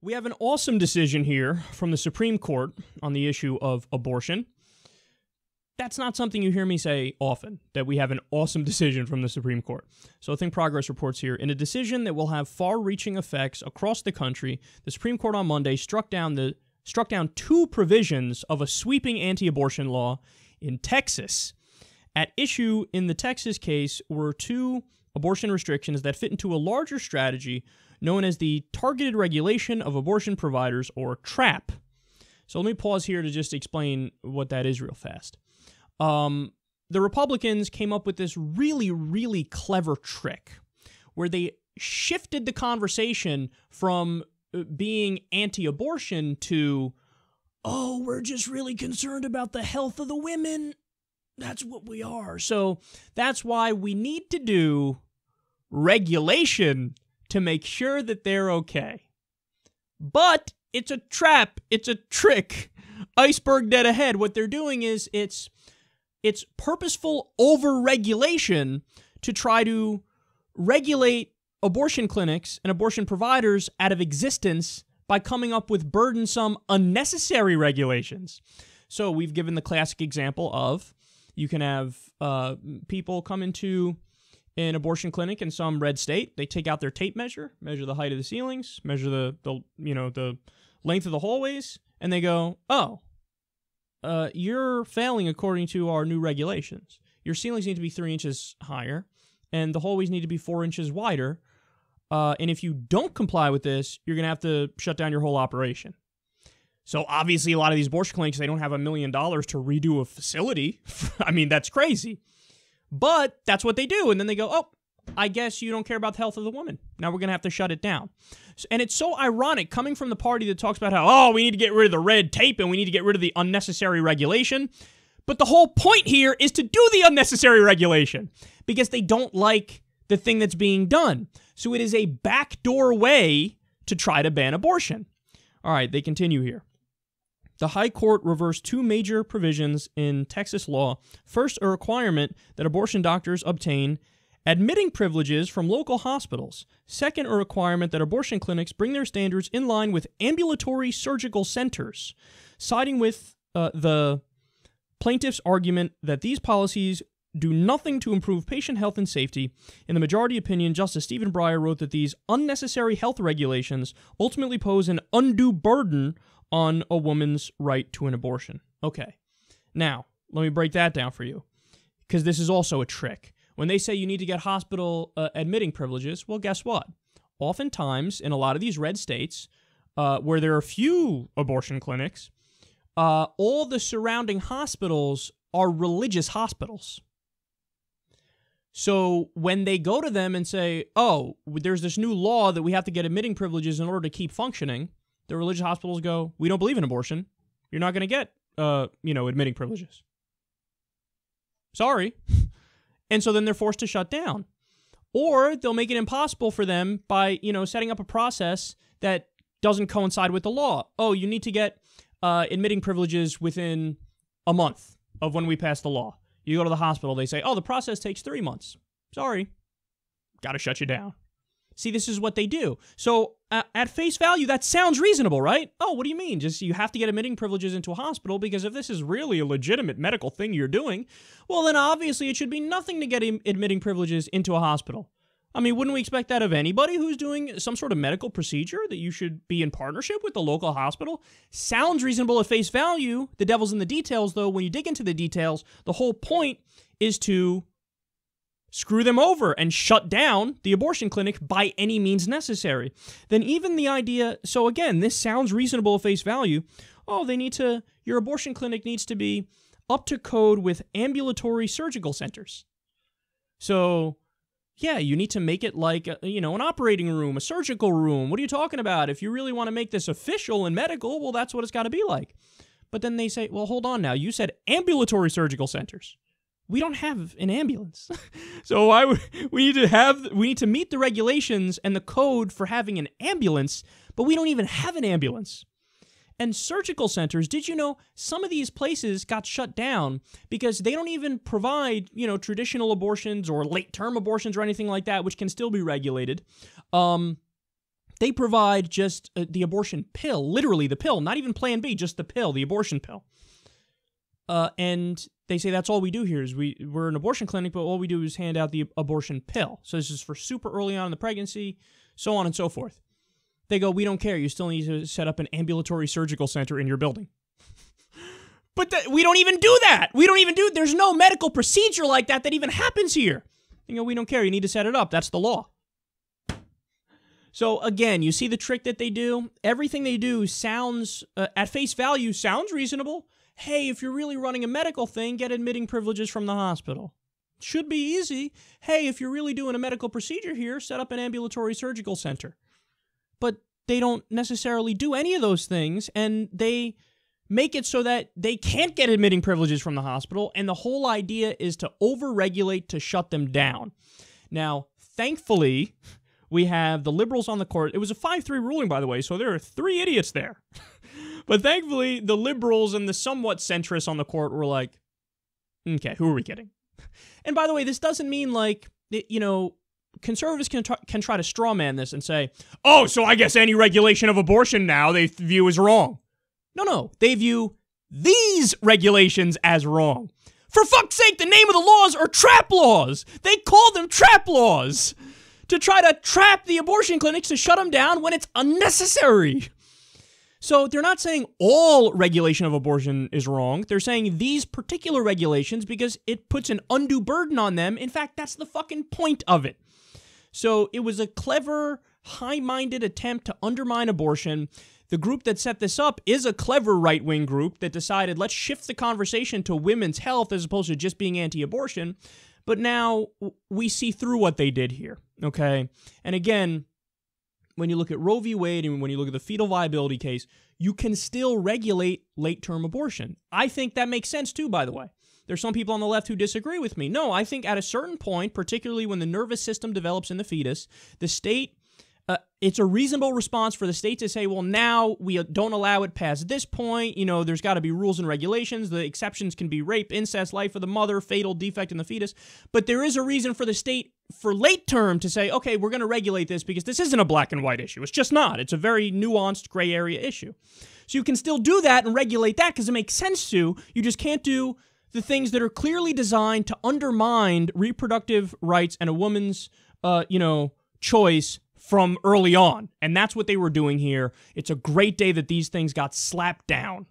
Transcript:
We have an awesome decision here from the Supreme Court on the issue of abortion. That's not something you hear me say often, that we have an awesome decision from the Supreme Court. So Think Progress reports here, in a decision that will have far-reaching effects across the country, the Supreme Court on Monday struck down two provisions of a sweeping anti-abortion law in Texas. At issue in the Texas case were two abortion restrictions that fit into a larger strategy known as the Targeted Regulation of Abortion Providers, or TRAP. So let me pause here to just explain what that is real fast. The Republicans came up with this really, really clever trick where they shifted the conversation from being anti-abortion to, oh, we're just really concerned about the health of the women. That's what we are. So that's why we need to do regulation to make sure that they're okay. But it's a trap. It's a trick. Iceberg dead ahead. What they're doing is it's purposeful over-regulation to try to regulate abortion clinics and abortion providers out of existence by coming up with burdensome, unnecessary regulations. So we've given the classic example of you can have people come into an abortion clinic in some red state. They take out their tape measure the height of the ceilings, measure the length of the hallways, and they go, oh, you're failing according to our new regulations. Your ceilings need to be 3 inches higher, and the hallways need to be 4 inches wider. And if you don't comply with this, you're going to have to shut down your whole operation. So obviously, a lot of these abortion clinics, they don't have $1 million to redo a facility. I mean, that's crazy. But that's what they do. And then they go, oh, I guess you don't care about the health of the woman. Now we're going to have to shut it down. And it's so ironic coming from the party that talks about how, oh, we need to get rid of the red tape and we need to get rid of the unnecessary regulation. But the whole point here is to do the unnecessary regulation because they don't like the thing that's being done. So it is a backdoor way to try to ban abortion. All right, they continue here. The High Court reversed two major provisions in Texas law. First, a requirement that abortion doctors obtain admitting privileges from local hospitals. Second, a requirement that abortion clinics bring their standards in line with ambulatory surgical centers, siding with the plaintiff's argument that these policies do nothing to improve patient health and safety. In the majority opinion, Justice Stephen Breyer wrote that these unnecessary health regulations ultimately pose an undue burden on a woman's right to an abortion. Okay, now, let me break that down for you, because this is also a trick. When they say you need to get hospital admitting privileges, well, guess what? Oftentimes, in a lot of these red states, where there are few abortion clinics, all the surrounding hospitals are religious hospitals. So when they go to them and say, oh, there's this new law that we have to get admitting privileges in order to keep functioning, the religious hospitals go, we don't believe in abortion. You're not going to get, admitting privileges. Sorry. And so then they're forced to shut down. Or they'll make it impossible for them by, setting up a process that doesn't coincide with the law. Oh, you need to get admitting privileges within a month of when we pass the law. You go to the hospital, they say, oh, the process takes 3 months. Sorry. Got to shut you down. See, this is what they do. So at face value, that sounds reasonable, right? Oh, what do you mean? Just you have to get admitting privileges into a hospital because if this is really a legitimate medical thing you're doing, well, then obviously it should be nothing to get admitting privileges into a hospital. I mean, wouldn't we expect that of anybody who's doing some sort of medical procedure, that you should be in partnership with the local hospital? Sounds reasonable at face value. The devil's in the details, though. When you dig into the details, the whole point is to screw them over and shut down the abortion clinic by any means necessary. Then even the idea, so again, this sounds reasonable at face value. Oh, your abortion clinic needs to be up to code with ambulatory surgical centers. So yeah, you need to make it like, an operating room, a surgical room. What are you talking about? If you really want to make this official and medical, well, that's what it's got to be like. But then they say, well, hold on now. You said ambulatory surgical centers. We don't have an ambulance. So we need to meet the regulations and the code for having an ambulance, but we don't even have an ambulance. And surgical centers, did you know some of these places got shut down because they don't even provide, traditional abortions or late-term abortions or anything like that, which can still be regulated. They provide just the abortion pill, literally the pill, not even Plan B, just the pill, the abortion pill. And they say that's all we do here is we're an abortion clinic, but all we do is hand out the abortion pill. So this is for super early on in the pregnancy, so on and so forth. They go, we don't care. You still need to set up an ambulatory surgical center in your building. But we don't even do that. There's no medical procedure like that even happens here. You know, we don't care. You need to set it up. That's the law. So again, you see the trick that they do? Everything they do sounds, at face value, sounds reasonable. Hey, if you're really running a medical thing, get admitting privileges from the hospital. Should be easy. Hey, if you're really doing a medical procedure here, set up an ambulatory surgical center. But they don't necessarily do any of those things, and they make it so that they can't get admitting privileges from the hospital, and the whole idea is to overregulate to shut them down. Now, thankfully, we have the liberals on the court. It was a 5-3 ruling, by the way, so there are 3 idiots there. But thankfully, the liberals and the somewhat centrists on the court were like, okay, who are we kidding? And by the way, this doesn't mean like, you know, conservatives can try to strawman this and say, oh, so I guess any regulation of abortion now they view as wrong. No, they view these regulations as wrong. For fuck's sake, the name of the laws are trap laws. They call them trap laws to try to trap the abortion clinics to shut them down when it's unnecessary. So they're not saying all regulation of abortion is wrong. They're saying these particular regulations because it puts an undue burden on them. In fact, that's the fucking point of it. So it was a clever, high-minded attempt to undermine abortion. The group that set this up is a clever right-wing group that decided, let's shift the conversation to women's health as opposed to just being anti-abortion. But now we see through what they did here, okay? And again, when you look at Roe v. Wade and when you look at the fetal viability case, you can still regulate late-term abortion. I think that makes sense too, by the way. There's some people on the left who disagree with me. No, I think at a certain point, particularly when the nervous system develops in the fetus, the state, it's a reasonable response for the state to say, well, now we don't allow it past this point. You know, there's got to be rules and regulations. The exceptions can be rape, incest, life of the mother, fatal defect in the fetus. But there is a reason for the state for late term to say, okay, we're going to regulate this because this isn't a black and white issue. It's just not. It's a very nuanced gray area issue. So you can still do that and regulate that because it makes sense to. You just can't do the things that are clearly designed to undermine reproductive rights and a woman's, choice from early on. And that's what they were doing here. It's a great day that these things got slapped down.